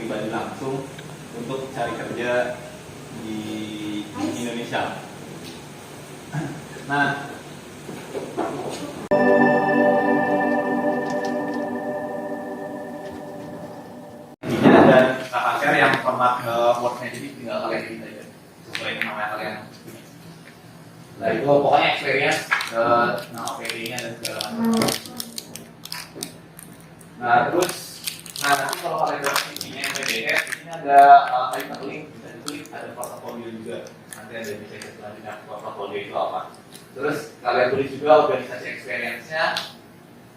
pribadi langsung untuk cari kerja di Indonesia. Nah, ini ada kakak share yang format Word-nya, jadi tinggal kalian edit aja sesuai dengan nama kalian punya. Nah itu pokoknya experience nama PD-nya dan segala macam. Nah terus, nanti kalau kalian dapat isinya yang PDF, di sini ada hyperlink, bisa diklik, ada portofolio juga. Nanti ada bisa selanjutnya portofolio itu apa. Terus kalian tulis juga organisasi experience-nya,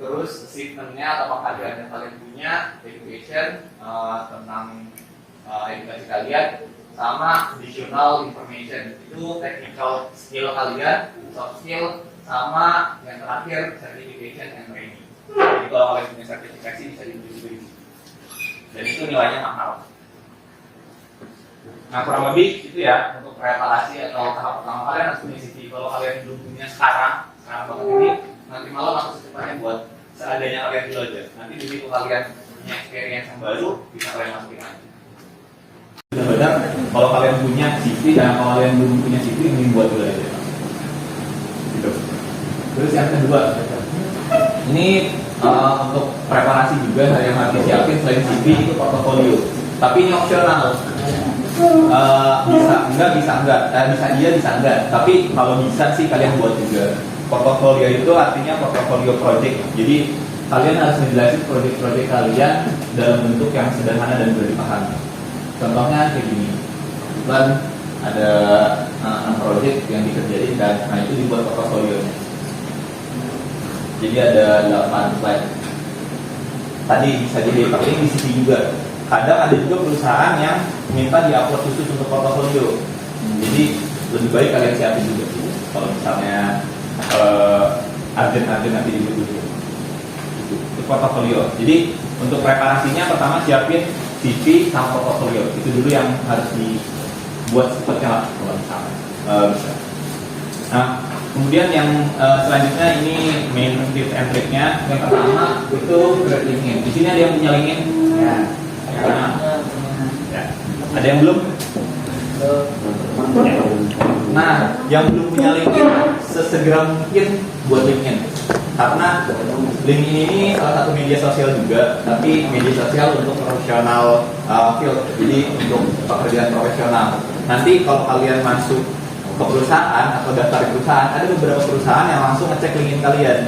terus sistemnya atau pekerjaan yang kalian punya, education tentang edukasi kalian, sama additional information itu technical skill kalian, soft skill, sama yang terakhir certification and training. Jadi kalau kalian punya sertifikasi bisa ditulis juga di sini. Dan itu nilainya mahal. Nah kurang lebih itu ya untuk preparasi atau tahap pertama kalian harus punya CV. Kalau kalian belum punya sekarang banget ini, nanti malam aku secepatnya buat seadanya kalian dulu aja. Nanti begitu kalian punya experience yang baru, bisa kalian masukin aja. Benar-benar kalau kalian punya CV dan kalau kalian belum punya CV, ini buat dulu aja. Gitu. Terus yang kedua, ini untuk preparasi juga yang harus disiapin selain CV itu portofolio. Tapi ini opsional. Bisa iya bisa enggak. Tapi kalau bisa sih kalian buat juga. Portofolio itu artinya portofolio project. Jadi kalian harus menjelaskan proyek-proyek kalian dalam bentuk yang sederhana dan mudah dipahami. Contohnya kayak gini, kan ada 6 proyek yang dikerjain dan itu dibuat portofolionya. Jadi ada 8 slide. Tadi bisa dipakai di CV juga. Kadang ada juga perusahaan yang minta diupload khusus untuk portofolio. Jadi lebih baik kalian siapin juga kalau misalnya arjen nanti dibutuhin. Itu portofolio. Jadi untuk preparasinya pertama siapin CV sama portofolio. Itu dulu yang harus dibuat secepatnya lah kalau misalnya bisa. Nah, kemudian yang selanjutnya ini main tips and trick-nya. Yang pertama itu create LinkedIn. Di sini ada yang punya LinkedIn? Ya. Ya. Ada yang belum? Ya. Nah, yang belum punya LinkedIn sesegera mungkin buat LinkedIn. Karena LinkedIn ini salah satu media sosial juga, tapi media sosial untuk profesional field, jadi untuk pekerjaan profesional. Nanti kalau kalian masuk ke perusahaan atau daftar di perusahaan, ada beberapa perusahaan yang langsung ngecek LinkedIn kalian.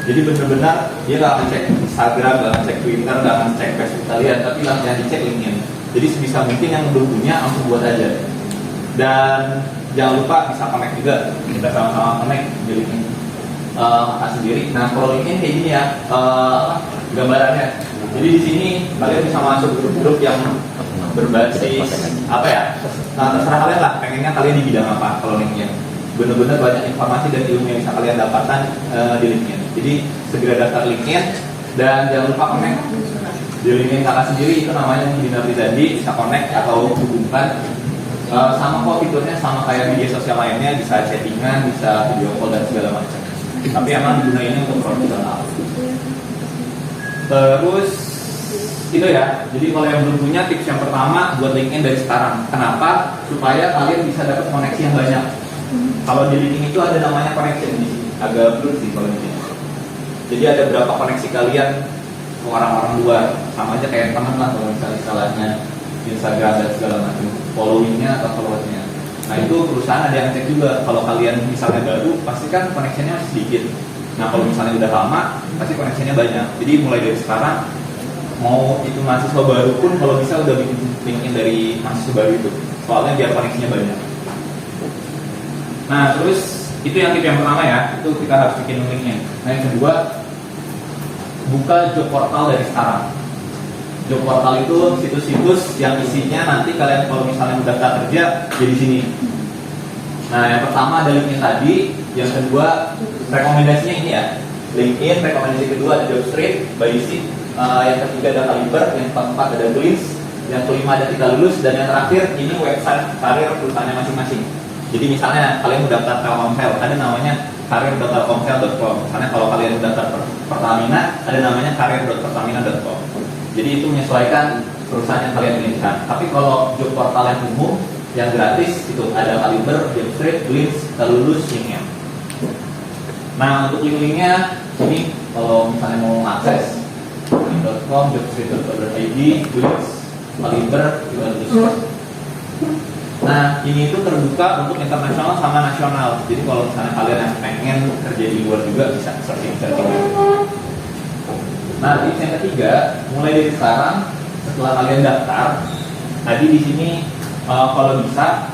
Jadi benar-benar dia nggak ngecek Instagram, nggak ngecek Twitter, nggak ngecek Facebook kalian, tapi langsung dicek LinkedIn. Jadi sebisa mungkin yang belum punya langsung buat aja. Dan jangan lupa bisa connect juga, kita sama-sama connect di LinkedIn. Maka sendiri. Nah kalau LinkedIn kayak gini ya gambarannya. Jadi di sini kalian bisa masuk grup-grup yang berbasis apa ya? Nah terserah kalian lah. Pengennya kalian di bidang apa kalau LinkedIn. Benar-benar banyak informasi dan ilmu yang bisa kalian dapatkan di LinkedIn. Jadi segera daftar LinkedIn dan jangan lupa connect di LinkedIn kakak sendiri itu namanya Dinar Rizandi, bisa connect atau hubungkan. Sama kok fiturnya sama kayak media sosial lainnya, bisa chattingan, bisa video call dan segala macam. Tapi emang digunainnya untuk profesional. Terus itu ya. Jadi kalau yang belum punya tips yang pertama buat LinkedIn dari sekarang. Kenapa? Supaya kalian bisa dapat koneksi yang banyak. Kalau di LinkedIn itu ada namanya connection di sini. Agak blur sih kalau di sini. Jadi ada berapa koneksi kalian ke orang-orang luar. Sama aja kayak teman lah kalau misalnya istilahnya Instagram dan segala macam. Followingnya atau followersnya. Nah itu perusahaan ada yang cek juga. Kalau kalian misalnya baru, pasti kan koneksinya masih sedikit. Nah kalau misalnya udah lama, pasti koneksinya banyak. Jadi mulai dari sekarang, mau itu mahasiswa baru pun kalau bisa udah bikin LinkedIn dari mahasiswa baru itu. Soalnya biar koneksinya banyak. Nah terus itu yang tip yang pertama ya, itu kita harus bikin LinkedIn. Nah yang kedua, buka job portal dari sekarang. Job portal itu situs-situs yang isinya nanti kalian kalau misalnya mendaftar kerja jadi sini. Nah yang pertama ada LinkedIn tadi, yang kedua rekomendasinya ini ya, LinkedIn. Rekomendasi kedua ada Jobstreet, Basic, yang ketiga ada Kaliber, yang keempat ada Glints, yang kelima ada Kita Lulus, dan yang terakhir ini website karir perusahaannya masing-masing. Jadi misalnya kalian mendaftar Telkomsel, ada namanya karir.telkomsel.com. Misalnya kalau kalian mendaftar Pertamina, ada namanya karir.pertamina.com. Jadi itu menyesuaikan perusahaan yang kalian inginkan. Tapi kalau job portal yang umum, yang gratis itu ada Kaliber, Jobstreet, Glints, Lulus, linknya. Nah untuk link-linknya ini kalau misalnya mau mengakses .com, jobstreet.co.id, Glints, Kaliber, juga Lulus. Nah ini itu terbuka untuk internasional sama nasional. Jadi kalau misalnya kalian yang pengen kerja di luar juga bisa searching. Nah tips yang ketiga, mulai dari sekarang setelah kalian daftar, tadi di sini kalau bisa,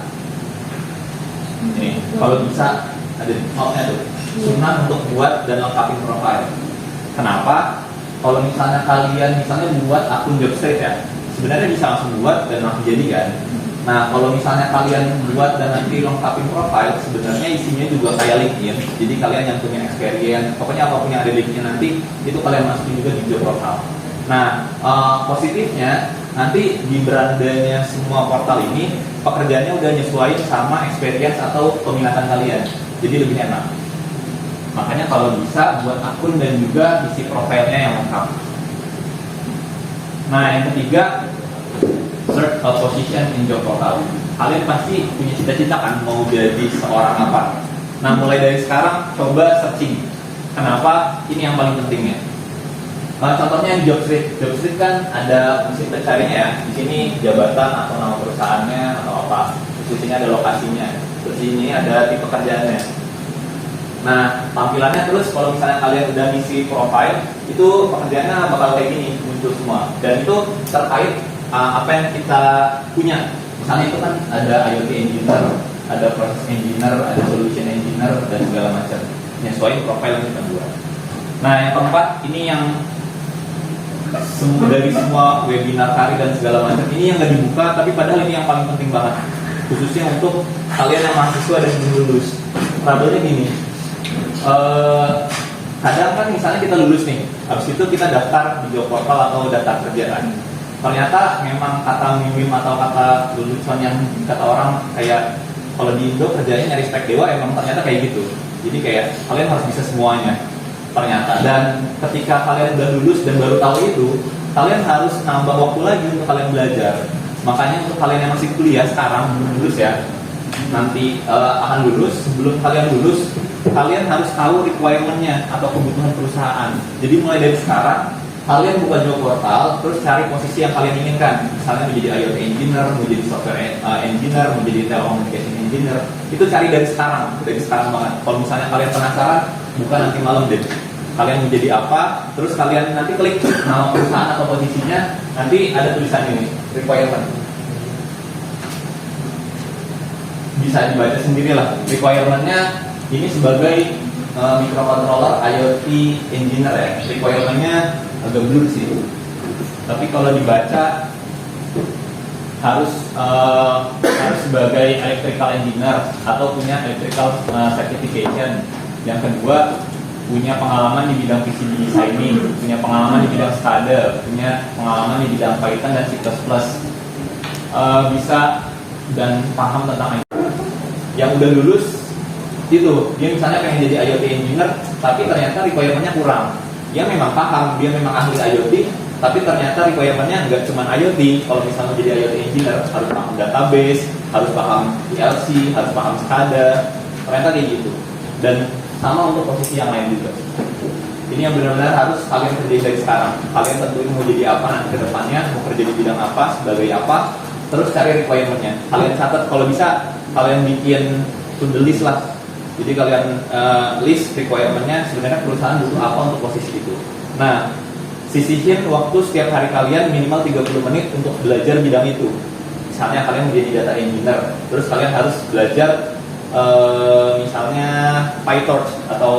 ini kalau bisa ada note-nya tuh, sunnah untuk buat dan lengkapin profile. Kenapa? Kalau misalnya kalian buat akun Jobstreet ya, sebenarnya bisa langsung buat dan langsung jadi kan. Nah kalau misalnya kalian buat dan nanti lengkapin profile, sebenarnya isinya juga kayak LinkedIn. Jadi kalian yang punya experience, pokoknya apapun yang ada di LinkedIn nanti itu kalian masukin juga di job profile. Nah positifnya nanti di berandanya semua portal ini pekerjaannya udah nyesuaiin sama experience atau peminatan kalian, jadi lebih enak. Makanya kalau bisa buat akun dan juga isi profilnya yang lengkap. Nah yang ketiga, search a position in job portal. Kalian pasti punya cita-cita kan mau jadi seorang apa. Nah mulai dari sekarang coba searching. Kenapa? Ini yang paling pentingnya. Contohnya di Jobstreet kan ada mesin pencarinya ya. Di sini jabatan atau nama perusahaannya atau apa. Terus di sini ada lokasinya. Terus di sini ada tipe pekerjaannya. Nah tampilannya terus kalau misalnya kalian udah ngisi profile, itu pekerjaannya bakal kayak gini muncul semua. Dan itu terkait apa yang kita punya. Misalnya itu kan ada IoT engineer, ada process engineer, ada solution engineer dan segala macam. Nyesuaiin profile yang kita buat. Nah yang keempat ini yang dari semua webinar karir dan segala macam ini yang nggak dibuka, tapi padahal ini yang paling penting banget, khususnya untuk kalian yang mahasiswa dan belum lulus. Problemnya gini, kadang kan misalnya kita lulus nih, habis itu kita daftar di job portal atau daftar kerjaan. Ternyata memang kata minim atau kata lulusan yang kata orang kayak kalau di Indo kerjanya nyari spek dewa, emang ternyata kayak gitu. Jadi kayak kalian harus bisa semuanya ternyata. Dan ketika kalian udah lulus dan baru tahu itu, kalian harus nambah waktu lagi untuk kalian belajar. Makanya untuk kalian yang masih kuliah sekarang belum lulus ya, nanti akan lulus, sebelum kalian lulus kalian harus tahu requirement-nya atau kebutuhan perusahaan. Jadi mulai dari sekarang kalian buka job portal, terus cari posisi yang kalian inginkan. Misalnya menjadi IoT engineer, menjadi software engineer, menjadi telecommunication engineer. Itu cari dari sekarang banget. Kalau misalnya kalian penasaran, bukan nanti malam deh. Kalian menjadi apa, terus kalian nanti klik nama perusahaan atau posisinya, nanti ada tulisan ini, requirement. Bisa dibaca sendirilah. Requirement-nya ini sebagai microcontroller IoT engineer ya. Requirement-nya agak blur sih, tapi kalau dibaca harus sebagai electrical engineer atau punya electrical certification. Yang kedua, punya pengalaman di bidang PCB designing, punya pengalaman di bidang SCADA, punya pengalaman di bidang Python dan C++, bisa dan paham tentang itu. Yang udah lulus itu, dia misalnya pengen jadi IoT engineer, tapi ternyata requirement-nya kurang. Dia memang paham, dia memang ahli IoT, tapi ternyata requirement-nya nggak cuma IoT. Kalau misalnya jadi IoT engineer, harus paham database, harus paham PLC, harus paham SCADA, ternyata kayak gitu. Dan sama untuk posisi yang lain juga. Ini yang benar-benar harus kalian kerjain dari sekarang. Kalian tentuin mau jadi apa nanti ke depannya, mau kerja di bidang apa, sebagai apa, terus cari requirement-nya. Kalian catat, kalau bisa, kalian bikin to-do list lah. Jadi kalian list requirement-nya sebenarnya perusahaan butuh apa untuk posisi itu. Nah, sisihin waktu setiap hari kalian minimal 30 menit untuk belajar bidang itu. Misalnya kalian menjadi data engineer, terus kalian harus belajar misalnya PyTorch atau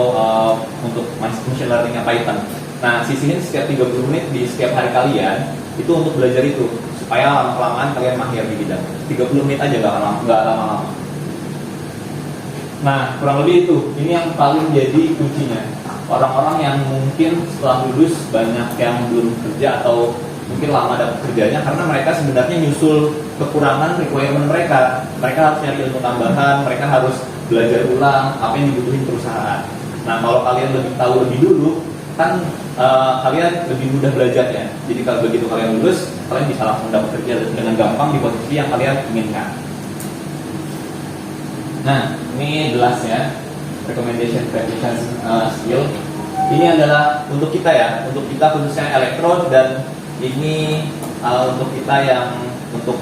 untuk machine learning-nya Python. Nah, sisihin setiap 30 menit di setiap hari kalian itu untuk belajar itu, supaya lama-kelamaan kalian mahir di bidang. 30 menit aja, nggak lama-lama. Nah, kurang lebih itu. Ini yang paling jadi kuncinya. Orang-orang yang mungkin setelah lulus banyak yang belum kerja atau mungkin lama dapat kerjanya karena mereka sebenarnya nyusul kekurangan requirement mereka. Mereka harus nyari ilmu tambahan, mereka harus belajar ulang apa yang dibutuhin perusahaan. Nah, kalau kalian lebih tahu lebih dulu, kan kalian lebih mudah belajarnya. Jadi kalau begitu kalian lulus, kalian bisa langsung dapat kerja dengan gampang di posisi yang kalian inginkan. Nah, ini jelasnya recommendation practitioner skill. Ini adalah untuk kita ya, untuk kita khususnya elektro, dan ini untuk kita yang untuk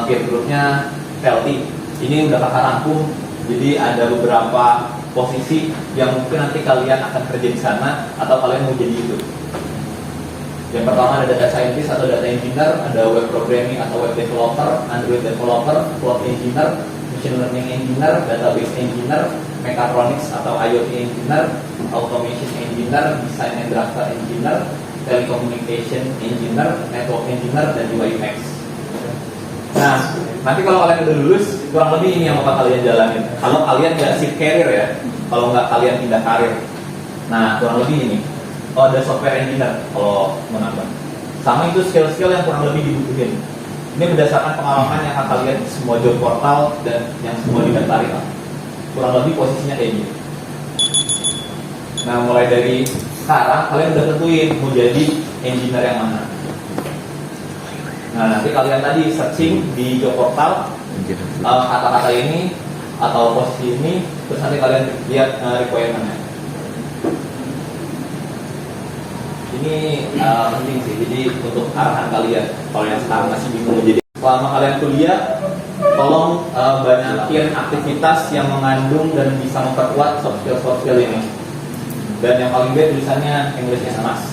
peer groupnya VLT. Ini udah kakak rangkum. Jadi ada beberapa posisi yang mungkin nanti kalian akan kerja di sana atau kalian mau jadi itu. Yang pertama ada data scientist atau data engineer, ada web programming atau web developer, Android developer, cloud engineer, machine learning engineer, database engineer, mechatronics atau IoT engineer, automation engineer, design and drafter engineer, telecommunication engineer, network engineer, dan UI UX. Nah, nanti kalau kalian udah lulus, kurang lebih ini yang bakal kalian jalanin. Kalau kalian nggak shift career ya, kalau nggak kalian pindah karir. Nah, kurang lebih ini. Oh, ada software engineer kalau menambah. Sama itu skill-skill yang kurang lebih dibutuhin. Ini berdasarkan pengalaman yang akan lihat di semua job portal dan yang semua didaftarin lah. Kurang lebih posisinya kayak gini. Nah, mulai dari sekarang kalian udah tentuin mau jadi engineer yang mana. Nah, nanti kalian tadi searching di job portal kata-kata ini atau posisi ini, terus nanti kalian lihat requirement-nya. Ini penting sih, jadi untuk arahan kalian kalau yang sekarang masih bingung. Jadi selama kalian kuliah, tolong banyakin aktivitas yang mengandung dan bisa memperkuat soft skill ini. Dan yang paling baik tulisannya English as a must.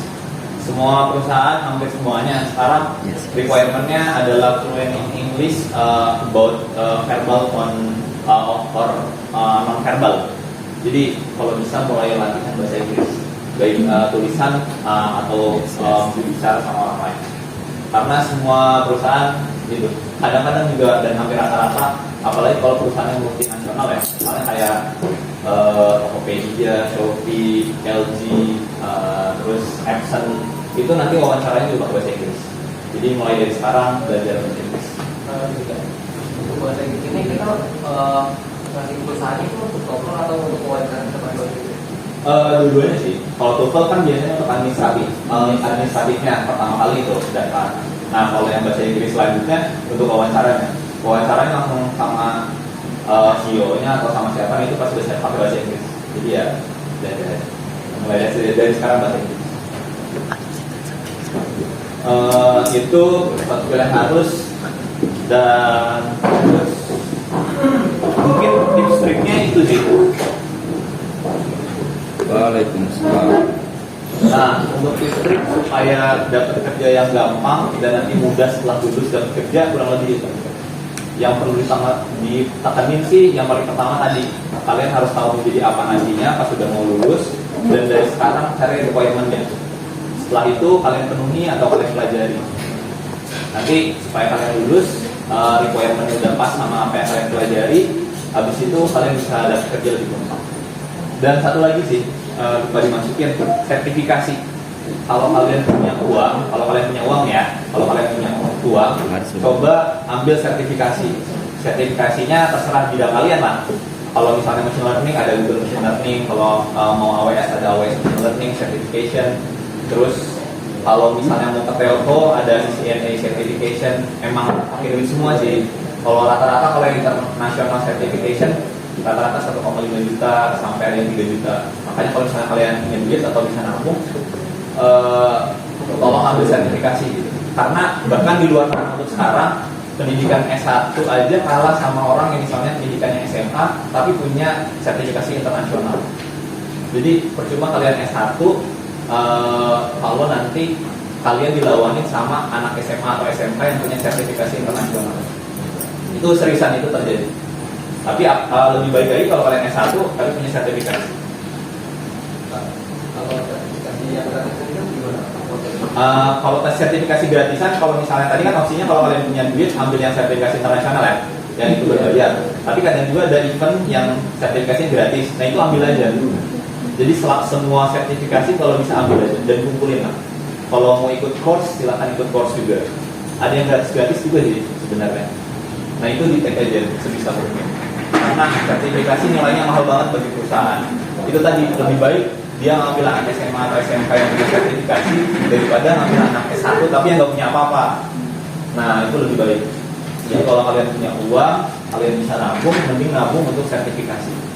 Semua perusahaan, hampir semuanya sekarang requirement-nya adalah fluent in English about verbal or non-verbal. Jadi kalau bisa mulai latihan bahasa Inggris, baik tulisan atau berbicara sama orang lain. Karena semua perusahaan gitu, kadang-kadang juga dan hampir rata-rata, apalagi kalau perusahaan yang multinasional ya, misalnya kayak Tokopedia, Shopee, LG, terus Epson, itu nanti wawancaranya juga pakai bahasa Inggris. Jadi mulai dari sekarang belajar bahasa Inggris. Untuk bahasa Inggris ini kita perusahaan itu untuk TOEFL atau untuk wawancara tempat bahasa Inggris? Dua-duanya sih. Kalau TOEFL kan biasanya untuk administratifnya pertama kali itu daftar. Nah, kalau yang bahasa Inggris selanjutnya untuk wawancaranya langsung sama CEO-nya atau sama siapa itu pasti bisa pakai bahasa Inggris. Jadi ya mulai dari sekarang bahasa Inggris. Itu satu pilihan harus, dan terus mungkin tips triknya itu sih. Waalaikumsalam. Nah, untuk tips trik supaya dapat kerja yang gampang dan nanti mudah setelah lulus dapat kerja, kurang lebih itu. Yang perlu ditekanin sih, yang paling pertama tadi, kalian harus tahu menjadi apa nantinya pas sudah mau lulus, dan dari sekarang cari requirement-nya. Setelah itu kalian penuhi atau kalian pelajari. Nanti supaya kalian lulus, requirement udah pas sama apa yang kalian pelajari, habis itu kalian bisa dapat kerja lebih gampang. Dan satu lagi sih, lupa dimasukin, sertifikasi. Kalau kalian punya uang, kalau kalian punya uang, coba ambil sertifikasi. Sertifikasinya terserah bidang kalian lah. Kalau misalnya machine learning ada Google Machine Learning, kalau mau AWS ada AWS Machine Learning Certification. Terus kalau misalnya mau ke telco ada CCNA Certification. Emang pakai duit semua sih. Kalau rata-rata kalau yang international certification rata-rata 1,5 juta sampai ada yang 3 juta. Makanya kalau misalnya kalian punya duit atau bisa nabung, tolong ambil sertifikasi gitu. Karena bahkan di luar sana untuk sekarang pendidikan S1 aja kalah sama orang yang misalnya pendidikannya SMA tapi punya sertifikasi internasional. Jadi percuma kalian S1 kalau nanti kalian dilawanin sama anak SMA atau SMK yang punya sertifikasi internasional. Itu seriusan itu terjadi. Tapi lebih baik lagi kalau kalian S1 kalian punya sertifikasi. Kalau sertifikasi yang gratis itu gimana? Kalau tes sertifikasi gratisan, kalau misalnya tadi kan opsinya kalau kalian punya duit ambil yang sertifikasi internasional ya, yang itu berbayar. Tapi kadang juga ada event yang sertifikasinya gratis. Nah itu ambil aja. Jadi semua sertifikasi kalau bisa ambil aja dan kumpulin lah. Kalau mau ikut course silakan ikut course juga. Ada yang gratis juga sih sebenarnya. Nah itu di take aja sebisa mungkin. Karena sertifikasi nilainya mahal banget bagi perusahaan. Itu tadi lebih baik dia ngambil anak SMA atau SMK yang punya sertifikasi daripada ngambil anak S1 tapi yang nggak punya apa-apa. Nah itu lebih baik. Jadi kalau kalian punya uang, kalian bisa nabung, mending nabung untuk sertifikasi.